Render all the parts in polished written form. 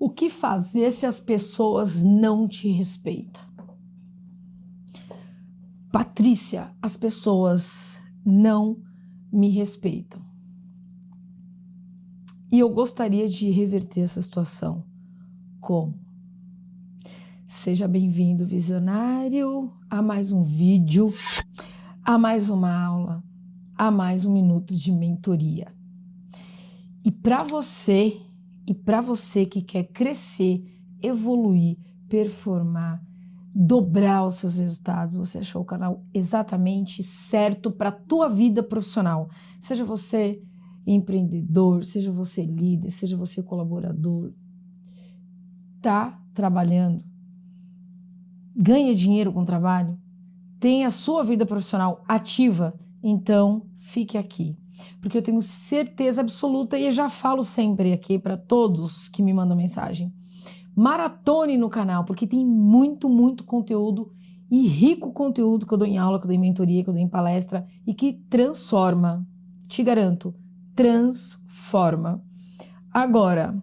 O que fazer se as pessoas não te respeitam? Patrícia, as pessoas não me respeitam. E eu gostaria de reverter essa situação. Como? Seja bem-vindo, visionário, a mais um vídeo, a mais uma aula, a mais um minuto de mentoria. E para você que quer crescer, evoluir, performar, dobrar os seus resultados, você achou o canal exatamente certo para a tua vida profissional. Seja você empreendedor, seja você líder, seja você colaborador, tá trabalhando, ganha dinheiro com o trabalho, tem a sua vida profissional ativa, então fique aqui. Porque eu tenho certeza absoluta, e eu já falo sempre aqui para todos que me mandam mensagem, maratone no canal, porque tem muito conteúdo e rico conteúdo que eu dou em aula, que eu dou em mentoria, que eu dou em palestra e que transforma, te garanto, transforma. Agora,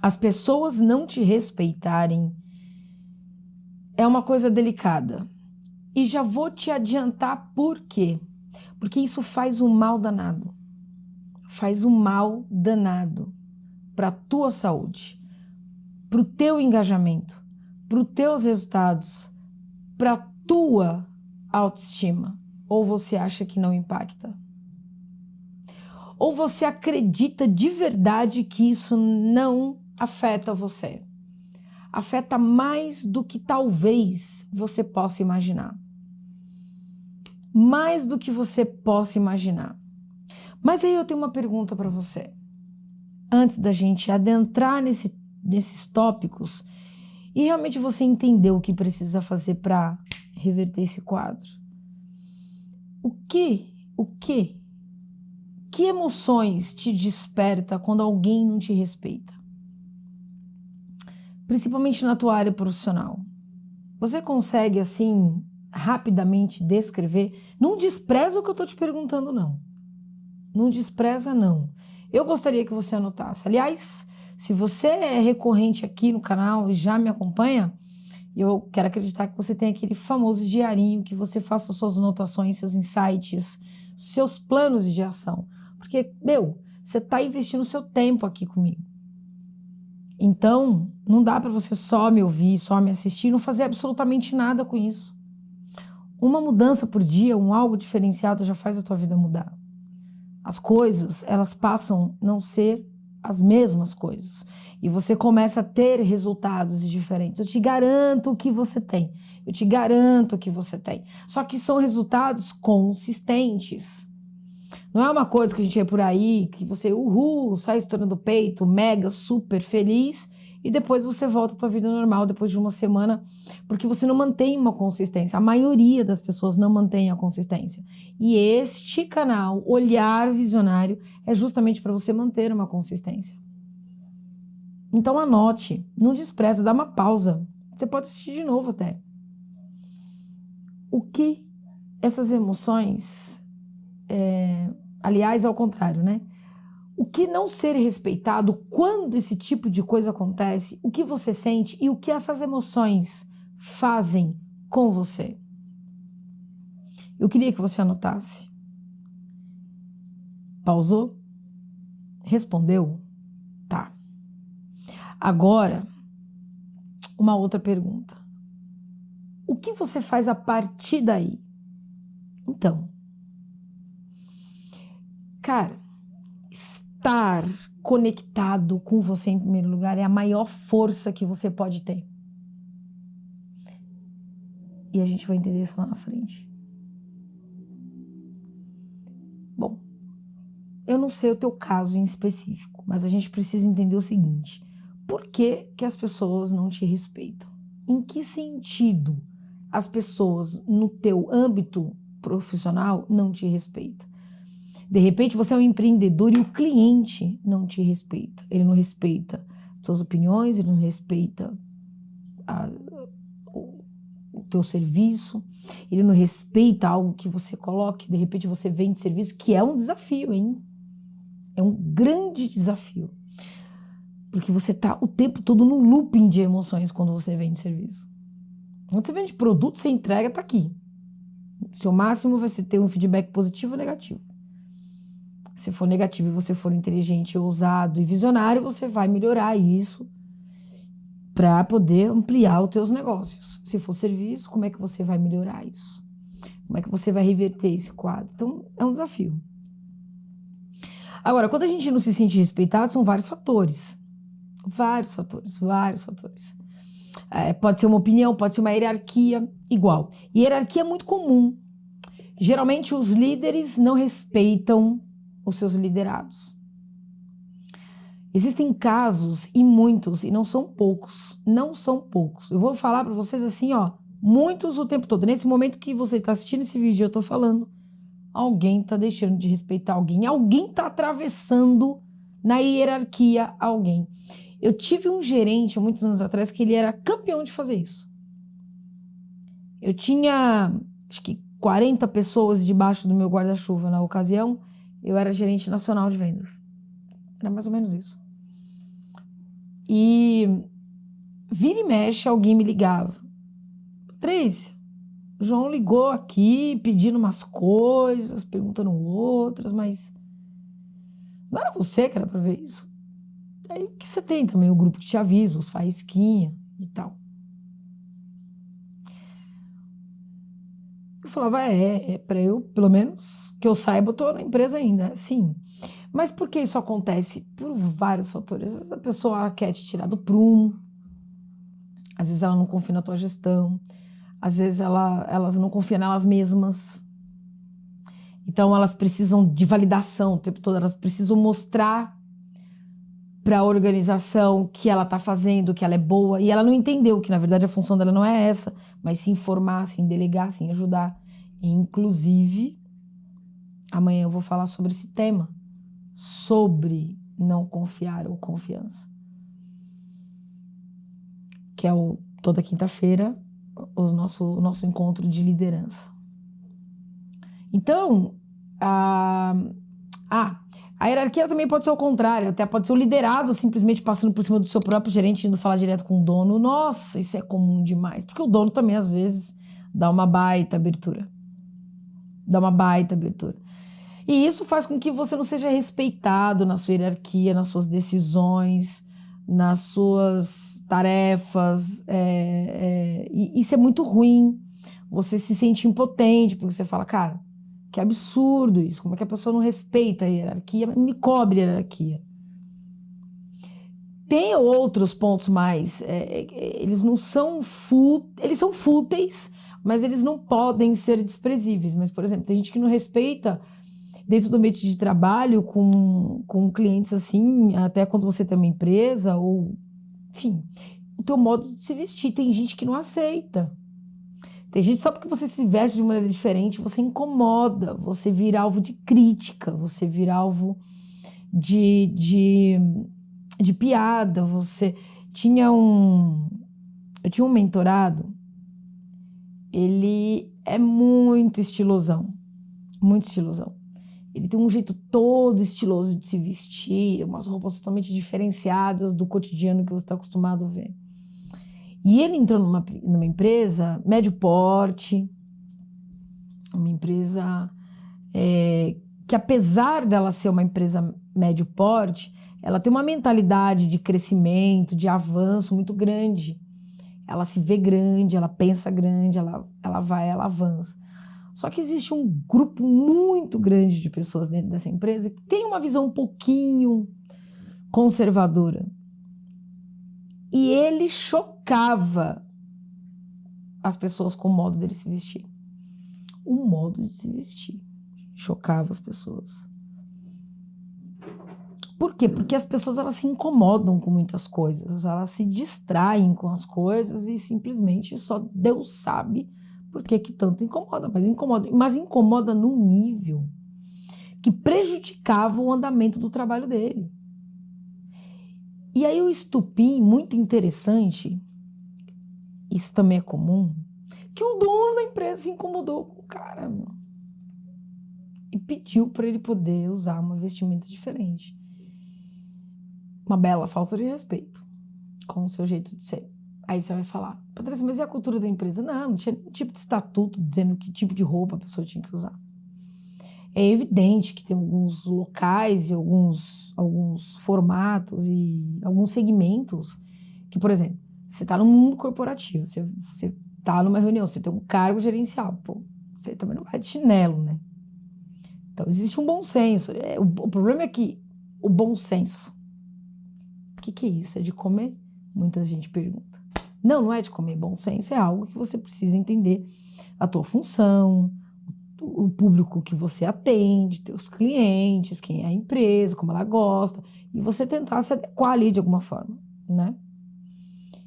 as pessoas não te respeitarem é uma coisa delicada. E já vou te adiantar por quê. Porque isso faz um mal danado. Faz um mal danado para a tua saúde, para o teu engajamento, para os teus resultados, para a tua autoestima. Ou você acha que não impacta? Ou você acredita de verdade que isso não afeta você? Afeta mais do que talvez você possa imaginar. Mais do que você possa imaginar. Mas aí eu tenho uma pergunta para você. Antes da gente adentrar nesses tópicos e realmente você entender o que precisa fazer para reverter esse quadro. Que emoções te desperta quando alguém não te respeita? Principalmente na tua área profissional. Você consegue, assim, rapidamente descrever? Não despreza o que eu estou te perguntando, não. Não despreza, não. Eu gostaria que você anotasse. Aliás, se você é recorrente aqui no canal e já me acompanha, eu quero acreditar que você tem aquele famoso diarinho, que você faça suas anotações, seus insights, seus planos de ação. Porque, você está investindo seu tempo aqui comigo. Então, não dá para você só me ouvir, só me assistir e não fazer absolutamente nada com isso. Uma mudança por dia, algo diferenciado já faz a tua vida mudar. As coisas, elas passam a não ser as mesmas coisas. E você começa a ter resultados diferentes. Eu te garanto que você tem. Eu te garanto que você tem. Só que são resultados consistentes. Não é uma coisa que a gente vê por aí, que você, sai estourando o peito, mega, super feliz, e depois você volta à tua vida normal depois de uma semana, porque você não mantém uma consistência. A maioria das pessoas não mantém a consistência. E este canal, Olhar Visionário, é justamente para você manter uma consistência. Então anote, não despreza, dá uma pausa. Você pode assistir de novo até. O que essas emoções... aliás, ao contrário, né? O que não ser respeitado quando esse tipo de coisa acontece, o que você sente e o que essas emoções fazem com você. Eu queria que você anotasse. Pausou? Respondeu? Tá. Agora, uma outra pergunta. O que você faz a partir daí? Então, cara, estar conectado com você em primeiro lugar é a maior força que você pode ter. E a gente vai entender isso lá na frente. Bom, eu não sei o teu caso em específico, mas a gente precisa entender o seguinte. Por que as pessoas não te respeitam? Em que sentido as pessoas no teu âmbito profissional não te respeitam? De repente você é um empreendedor e o cliente não te respeita. Ele não respeita suas opiniões, ele não respeita o teu serviço, ele não respeita algo que você coloque, de repente você vende serviço, que é um desafio, hein? É um grande desafio. Porque você tá o tempo todo num looping de emoções quando você vende serviço. Quando você vende produto, você entrega, tá aqui. O seu máximo vai ser ter um feedback positivo ou negativo. Se for negativo e você for inteligente, ousado e visionário, você vai melhorar isso para poder ampliar os teus negócios. Se for serviço, como é que você vai melhorar isso? Como é que você vai reverter esse quadro? Então, é um desafio. Agora, quando a gente não se sente respeitado, são vários fatores. Vários fatores. Pode ser uma opinião, pode ser uma hierarquia, igual. E hierarquia é muito comum. Geralmente, os líderes não respeitam os seus liderados. Existem casos, e muitos, e não são poucos. Eu vou falar para vocês assim, ó, muitos o tempo todo. Nesse momento que você está assistindo esse vídeo, eu estou falando, alguém está deixando de respeitar alguém. Alguém está atravessando na hierarquia alguém. Eu tive um gerente, há muitos anos atrás, que ele era campeão de fazer isso. Eu tinha, acho que 40 pessoas debaixo do meu guarda-chuva na ocasião. Eu era gerente nacional de vendas. Era mais ou menos isso. E vira e mexe, alguém me ligava. Patrícia, o João ligou aqui pedindo umas coisas, perguntando outras, mas não era você que era para ver isso. Aí que você tem também o grupo que te avisa, os faísquinha e tal. Eu falava, para eu, pelo menos, que eu saiba, eu tô na empresa ainda. Sim. Mas por que isso acontece? Por vários fatores. Às vezes a pessoa quer te tirar do prumo, às vezes ela não confia na tua gestão, às vezes elas não confiam nelas mesmas. Então elas precisam de validação o tempo todo, elas precisam mostrar para a organização que ela está fazendo, que ela é boa, e ela não entendeu que na verdade a função dela não é essa, mas se informar, se delegar, se ajudar. E, inclusive, amanhã eu vou falar sobre esse tema, sobre não confiar ou confiança, que é toda quinta-feira o nosso encontro de liderança. Então, a hierarquia também pode ser o contrário, até pode ser o liderado simplesmente passando por cima do seu próprio gerente, indo falar direto com o dono. Nossa, isso é comum demais, porque o dono também às vezes dá uma baita abertura. E isso faz com que você não seja respeitado na sua hierarquia, nas suas decisões, nas suas tarefas. E isso é muito ruim. Você se sente impotente, porque você fala, cara, que absurdo isso. Como é que a pessoa não respeita a hierarquia, me cobre a hierarquia? Tem outros pontos mais. Eles não são eles são fúteis, mas eles não podem ser desprezíveis. Mas, por exemplo, tem gente que não respeita dentro do ambiente de trabalho com clientes assim, até quando você tem uma empresa, ou enfim, o teu modo de se vestir. Tem gente que não aceita. Tem gente, só porque você se veste de maneira diferente, você incomoda, você vira alvo de crítica, você vira alvo de piada. Eu tinha um mentorado, ele é muito estilosão. Ele tem um jeito todo estiloso de se vestir, umas roupas totalmente diferenciadas do cotidiano que você está acostumado a ver. E ele entrou numa empresa médio porte, uma empresa que, apesar dela ser uma empresa médio porte, ela tem uma mentalidade de crescimento, de avanço muito grande. Ela se vê grande, ela pensa grande, ela avança. Só que existe um grupo muito grande de pessoas dentro dessa empresa que tem uma visão um pouquinho conservadora. E ele chocava as pessoas com o modo dele se vestir. O modo de se vestir chocava as pessoas. Por quê? Porque as pessoas elas se incomodam com muitas coisas, elas se distraem com as coisas e simplesmente só Deus sabe por que tanto incomoda. Mas incomoda num nível que prejudicava o andamento do trabalho dele. E aí o estupim, muito interessante, isso também é comum, que o dono da empresa se incomodou com o cara, e pediu para ele poder usar uma vestimenta diferente. uma bela falta de respeito com o seu jeito de ser. Aí você vai falar, Patrícia, mas e a cultura da empresa? Não tinha nenhum tipo de estatuto dizendo que tipo de roupa a pessoa tinha que usar. É evidente que tem alguns locais e alguns formatos e alguns segmentos que, por exemplo, você está no mundo corporativo, você está numa reunião, você tem um cargo gerencial, pô, você também não vai de chinelo, né? Então, existe um bom senso. O problema é que o bom senso, o que é isso? É de comer? Muita gente pergunta. Não é de comer. Bom senso é algo que você precisa entender a tua função, o público que você atende, teus clientes, quem é a empresa, como ela gosta, e você tentar se adequar ali de alguma forma, né?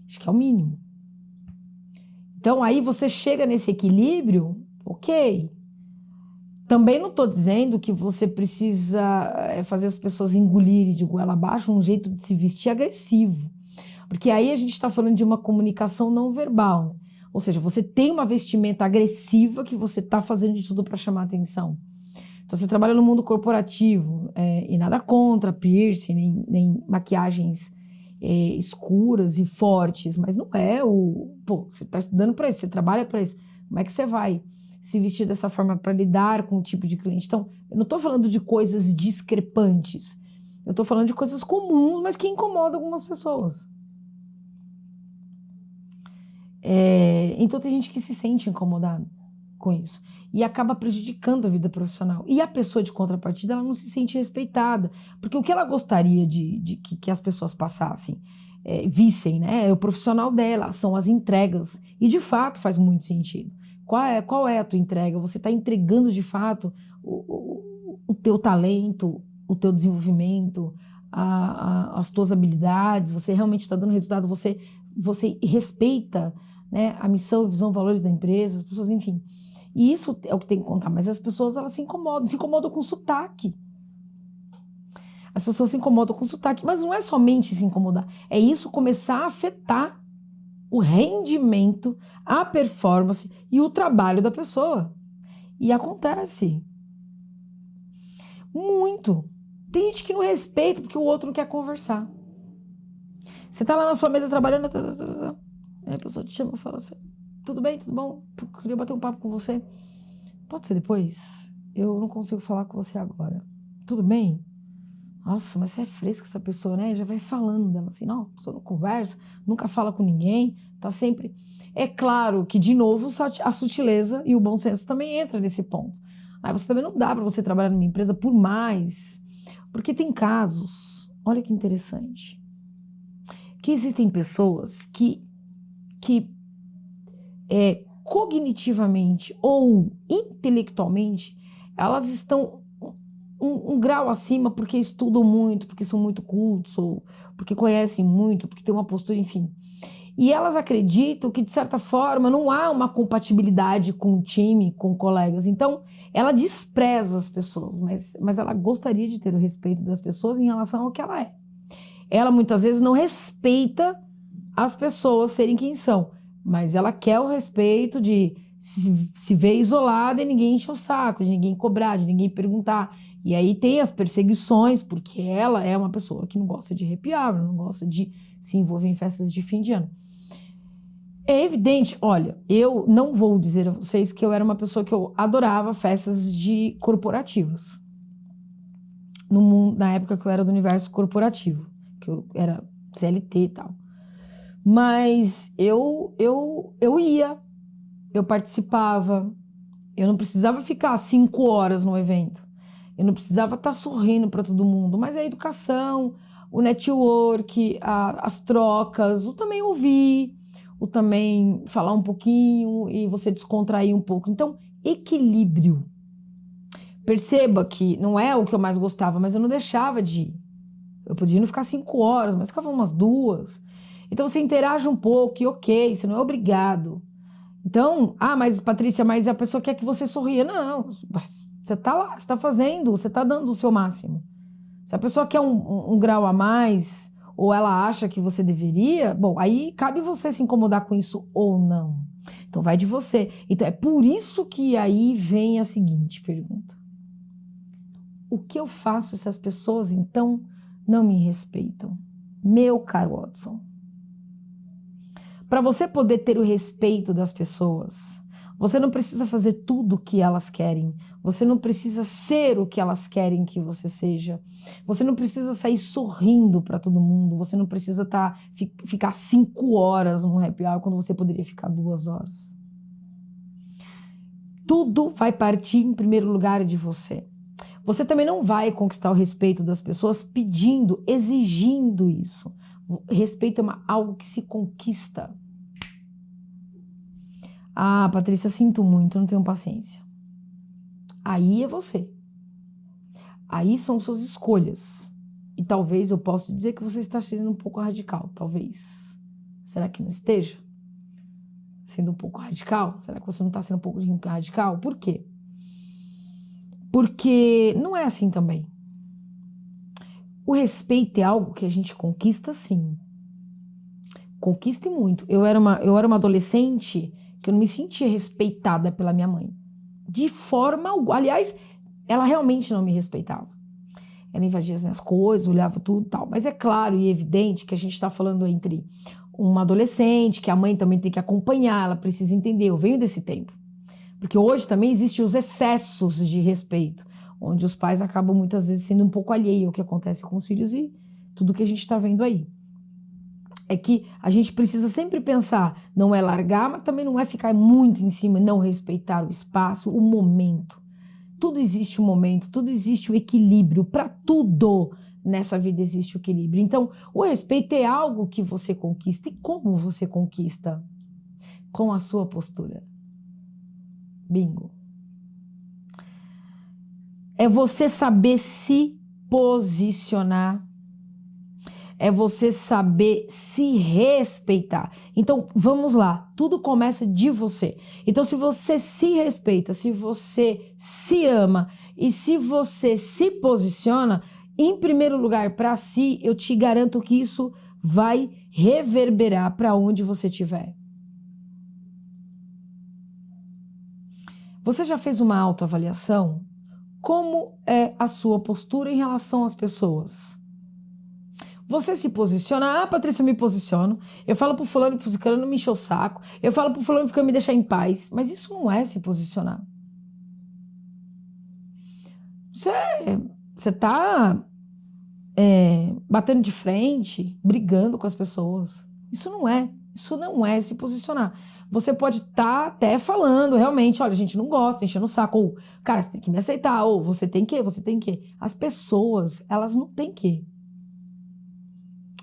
Acho que é o mínimo. Então, aí você chega nesse equilíbrio, ok. Também não estou dizendo que você precisa fazer as pessoas engolirem de goela abaixo um jeito de se vestir agressivo. Porque aí a gente está falando de uma comunicação não verbal. Ou seja, você tem uma vestimenta agressiva que você está fazendo de tudo para chamar atenção. Então, você trabalha no mundo corporativo, e nada contra piercing, nem maquiagens escuras e fortes, mas não é o... Pô, você está estudando para isso, você trabalha para isso. Como é que você vai se vestir dessa forma para lidar com o tipo de cliente? Então, eu não estou falando de coisas discrepantes. Eu estou falando de coisas comuns, mas que incomodam algumas pessoas. Então tem gente que se sente incomodada com isso e acaba prejudicando a vida profissional. E a pessoa de contrapartida, ela não se sente respeitada, porque o que ela gostaria de que as pessoas passassem, vissem, né, é o profissional dela, são as entregas. E de fato faz muito sentido. Qual é a tua entrega? Você está entregando de fato o teu talento, o teu desenvolvimento, as tuas habilidades, você realmente está dando resultado, você respeita, né, a missão, visão, valores da empresa, as pessoas, enfim. E isso é o que tem que contar. Mas as pessoas, elas se incomodam com sotaque. As pessoas se incomodam com sotaque. Mas não é somente se incomodar. É isso começar a afetar o rendimento, a performance e o trabalho da pessoa. E acontece. Muito. Tem gente que não respeita porque o outro não quer conversar. Você tá lá na sua mesa trabalhando, aí a pessoa te chama e fala assim, tudo bem, tudo bom? Queria bater um papo com você. Pode ser depois? Eu não consigo falar com você agora. Tudo bem? Nossa, mas você é fresca essa pessoa, né? Já vai falando dela assim, não, a pessoa não conversa, nunca fala com ninguém, tá sempre... É claro que, de novo, a sutileza e o bom senso também entra nesse ponto. Aí você também não dá para você trabalhar numa empresa por mais... Porque tem casos, olha que interessante, que existem pessoas que cognitivamente ou intelectualmente, elas estão um grau acima porque estudam muito, porque são muito cultos, ou porque conhecem muito, porque têm uma postura, enfim. E elas acreditam que, de certa forma, não há uma compatibilidade com o time, com colegas. Então, ela despreza as pessoas, mas ela gostaria de ter o respeito das pessoas em relação ao que ela é. Ela, muitas vezes, não respeita as pessoas serem quem são, mas ela quer o respeito de se ver isolada e ninguém encher o saco, de ninguém cobrar, de ninguém perguntar. E aí tem as perseguições, porque ela é uma pessoa que não gosta de happy hour, não gosta de se envolver em festas de fim de ano. É evidente, olha, eu não vou dizer a vocês que eu era uma pessoa que eu adorava festas corporativas. Na época que eu era do universo corporativo, que eu era CLT e tal. Mas eu ia, eu participava, eu não precisava ficar 5 horas no evento, eu não precisava estar sorrindo para todo mundo, mas a educação, o network, as trocas, o também ouvir, o também falar um pouquinho e você descontrair um pouco. Então, equilíbrio. Perceba que não é o que eu mais gostava, mas eu não deixava de ir. Eu podia não ficar 5 horas, mas ficava umas 2. Então você interage um pouco e ok, você não é obrigado. Então, mas Patrícia, mas a pessoa quer que você sorria. Não, você tá lá, você tá fazendo, você tá dando o seu máximo. Se a pessoa quer um grau a mais, ou ela acha que você deveria, bom, aí cabe você se incomodar com isso ou não. Então vai de você. Então é por isso que aí vem a seguinte pergunta. O que eu faço se as pessoas, então, não me respeitam? Meu caro Watson, para você poder ter o respeito das pessoas, você não precisa fazer tudo o que elas querem. Você não precisa ser o que elas querem que você seja. Você não precisa sair sorrindo para todo mundo. Você não precisa ficar 5 horas no happy hour quando você poderia ficar 2 horas. Tudo vai partir em primeiro lugar de você. Você também não vai conquistar o respeito das pessoas pedindo, exigindo isso. Respeito é algo que se conquista. Ah, Patrícia, sinto muito, não tenho paciência. Aí é você. Aí são suas escolhas. E talvez eu possa dizer que você está sendo um pouco radical, talvez. Será que não esteja sendo um pouco radical? Será que você não está sendo um pouco radical? Por quê? Porque não é assim também. O respeito é algo que a gente conquista, sim. Conquista e muito. Eu era uma adolescente que eu não me sentia respeitada pela minha mãe. De forma alguma. Aliás, ela realmente não me respeitava. Ela invadia as minhas coisas, olhava tudo e tal. Mas é claro e evidente que a gente está falando entre uma adolescente, que a mãe também tem que acompanhar, ela precisa entender. Eu venho desse tempo. Porque hoje também existem os excessos de respeito, onde os pais acabam muitas vezes sendo um pouco alheios ao que acontece com os filhos e tudo que a gente está vendo aí. É que a gente precisa sempre pensar, não é largar, mas também não é ficar muito em cima, não respeitar o espaço, o momento. Tudo existe um momento, tudo existe o equilíbrio, para tudo nessa vida existe o equilíbrio. Então, o respeito é algo que você conquista. E como você conquista? Com a sua postura. Bingo. É você saber se posicionar. É você saber se respeitar. Então, vamos lá. Tudo começa de você. Então, se você se respeita, se você se ama e se você se posiciona, em primeiro lugar, para si, eu te garanto que isso vai reverberar para onde você estiver. Você já fez uma autoavaliação? Como é a sua postura em relação às pessoas? Você se posiciona, Patrícia, eu me posiciono, eu falo pro fulano e pro ciclano não me encher o saco, eu falo pro fulano que me deixar em paz, mas isso não é se posicionar. Você tá batendo de frente, brigando com as pessoas. Isso não é se posicionar. Você pode estar até falando, realmente, olha, a gente não gosta, enchendo o saco, ou, cara, você tem que me aceitar, ou você tem que. As pessoas, elas não têm que.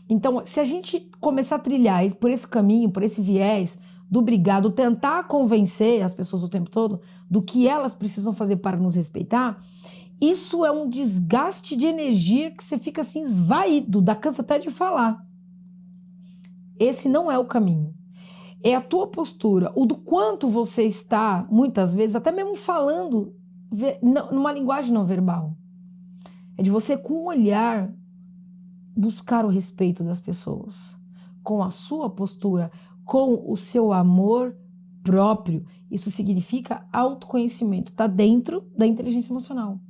Então, se a gente começar a trilhar por esse caminho, por esse viés do brigar, do tentar convencer as pessoas o tempo todo do que elas precisam fazer para nos respeitar, isso é um desgaste de energia que você fica assim esvaído, dá cansa até de falar. Esse não é o caminho. É a tua postura, o do quanto você está, muitas vezes, até mesmo falando numa linguagem não verbal. É de você, com o olhar, buscar o respeito das pessoas, com a sua postura, com o seu amor próprio. Isso significa autoconhecimento, está dentro da inteligência emocional.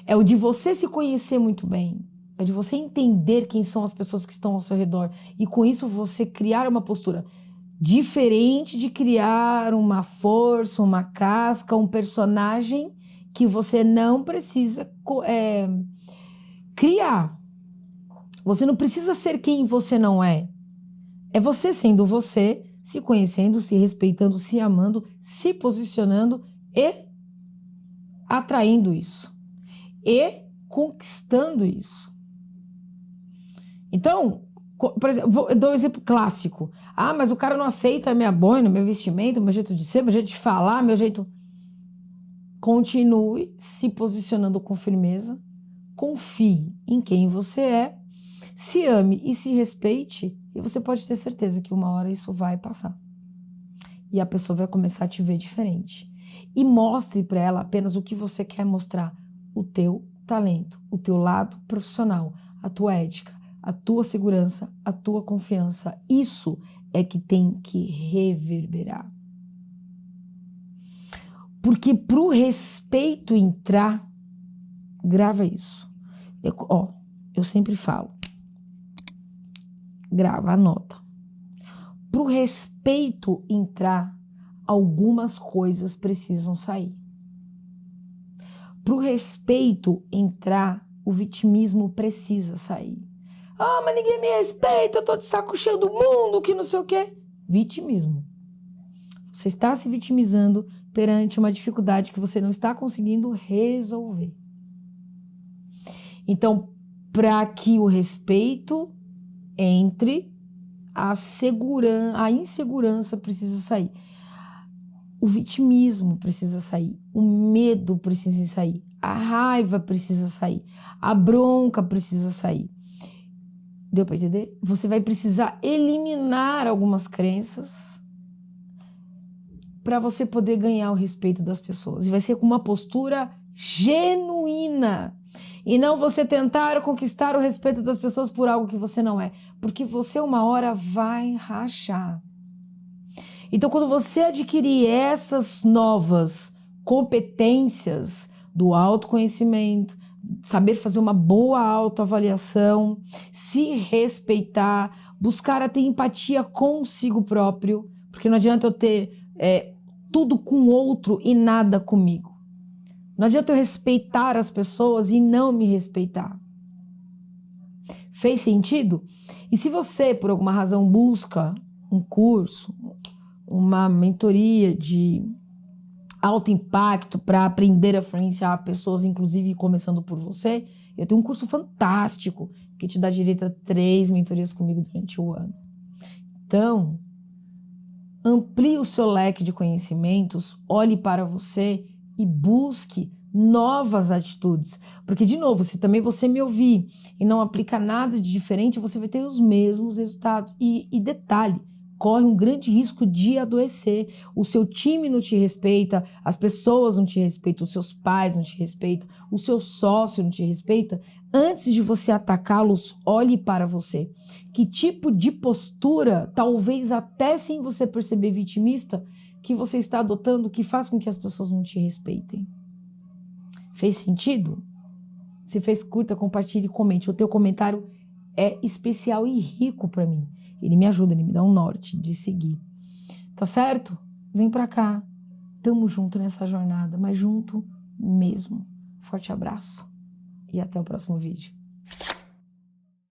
É o de você se conhecer muito bem, é de você entender quem são as pessoas que estão ao seu redor e com isso você criar uma postura diferente de criar uma força, uma casca, um personagem que você não precisa criar. Você não precisa ser quem você não é. É você sendo você, se conhecendo, se respeitando, se amando, se posicionando e atraindo isso. E conquistando isso. Então, por exemplo, eu dou um exemplo clássico. Ah, mas o cara não aceita a minha boina, meu vestimento, meu jeito de ser, meu jeito de falar, meu jeito... Continue se posicionando com firmeza. Confie em quem você é. Se ame e se respeite, e você pode ter certeza que uma hora isso vai passar. E a pessoa vai começar a te ver diferente. E mostre para ela apenas o que você quer mostrar. O teu talento, o teu lado profissional, a tua ética, a tua segurança, a tua confiança. Isso é que tem que reverberar. Porque para o respeito entrar, grava isso. Eu sempre falo. grava, anota. Para o respeito entrar, algumas coisas precisam sair. Para o respeito entrar, o vitimismo precisa sair. Ah, mas ninguém me respeita, eu tô de saco cheio do mundo, que não sei o quê. Vitimismo. Você está se vitimizando perante uma dificuldade que você não está conseguindo resolver. Então, para que o respeito entre, a insegurança precisa sair. O vitimismo precisa sair, o medo precisa sair, a raiva precisa sair, a bronca precisa sair. Deu para entender? Você vai precisar eliminar algumas crenças para você poder ganhar o respeito das pessoas. E vai ser com uma postura genuína. E não você tentar conquistar o respeito das pessoas por algo que você não é. Porque você uma hora vai rachar. Então, quando você adquirir essas novas competências do autoconhecimento, saber fazer uma boa autoavaliação, se respeitar, buscar a ter empatia consigo próprio, porque não adianta eu ter tudo com o outro e nada comigo. Não adianta eu respeitar as pessoas e não me respeitar. Fez sentido? E se você, por alguma razão, busca um curso, uma mentoria de alto impacto para aprender a influenciar pessoas, inclusive começando por você, eu tenho um curso fantástico que te dá direito a 3 mentorias comigo durante o ano. Então, amplie o seu leque de conhecimentos, olhe para você e busque novas atitudes. Porque, de novo, se também você me ouvir e não aplica nada de diferente, você vai ter os mesmos resultados. E detalhe, corre um grande risco de adoecer. O seu time não te respeita, as pessoas não te respeitam, os seus pais não te respeitam, o seu sócio não te respeita. Antes de você atacá-los, olhe para você. Que tipo de postura, talvez até sem você perceber vitimista, que você está adotando que faz com que as pessoas não te respeitem? Fez sentido? Se fez, curta, compartilhe e comente. O teu comentário é especial e rico para mim. Ele me ajuda, ele me dá um norte de seguir. Tá certo? Vem pra cá. Tamo junto nessa jornada, mas junto mesmo. Forte abraço e até o próximo vídeo.